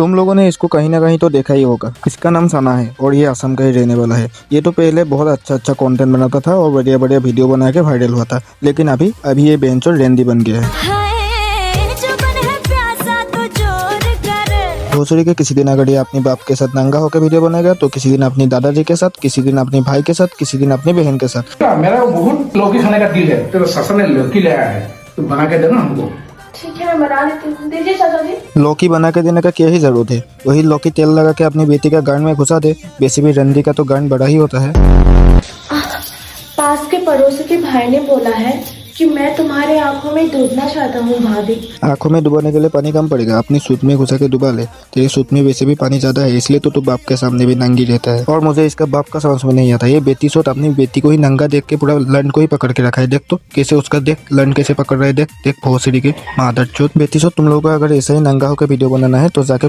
तुम लोगों ने इसको कहीं ना कहीं तो देखा ही होगा। इसका नाम सना है और ये असम का ही रहने वाला है। ये तो पहले बहुत अच्छा कंटेंट बनाता था और बढ़िया बढ़िया वीडियो बना के वायरल हुआ था, लेकिन अभी ये बेंचो रेंडी बन गया है। भोसड़ी के किसी दिन अगर ये अपने बाप के साथ नंगा होकर वीडियो बनाएगा तो किसी दिन अपनी दादाजी के साथ, किसी दिन अपने भाई के साथ, किसी दिन अपनी बहन के साथ। मेरा बहुत लौकी खाने का दिल है, तो ससा ने लौकी ले आया है, तो बना के देना हमको। ठीक है, मैं बना लेती हूँ, दीजिए चाचा जी। लौकी बना के देने का क्या ही जरूरत है, वही लौकी तेल लगा के अपनी बेटी का गांड में घुसा दे। वैसे भी रंडी का तो गांड बड़ा ही होता है। पास के पड़ोसी के भाई ने बोला है कि मैं तुम्हारे आंखों में डूबना चाहता हूँ भाभी। आंखों में डुबाने के लिए पानी कम पड़ेगा, अपनी सूत में घुसा के डुबा ले। तेरे सूत में वैसे भी पानी ज्यादा है, इसलिए तो बाप के सामने भी नंगी रहता है। और मुझे इसका बाप का समझ में नहीं आता, ये बेटी सोत अपनी बेटी को ही नंगा देख के पूरा लंड को ही पकड़ के रखा है। देख तो कैसे उसका, देख लंड कैसे पकड़ रहा है, देख भोसड़ी के मादर चोत। बेटी सोत, तुम लोगों को अगर ऐसा ही नंगा होकर वीडियो बनाना है तो जाके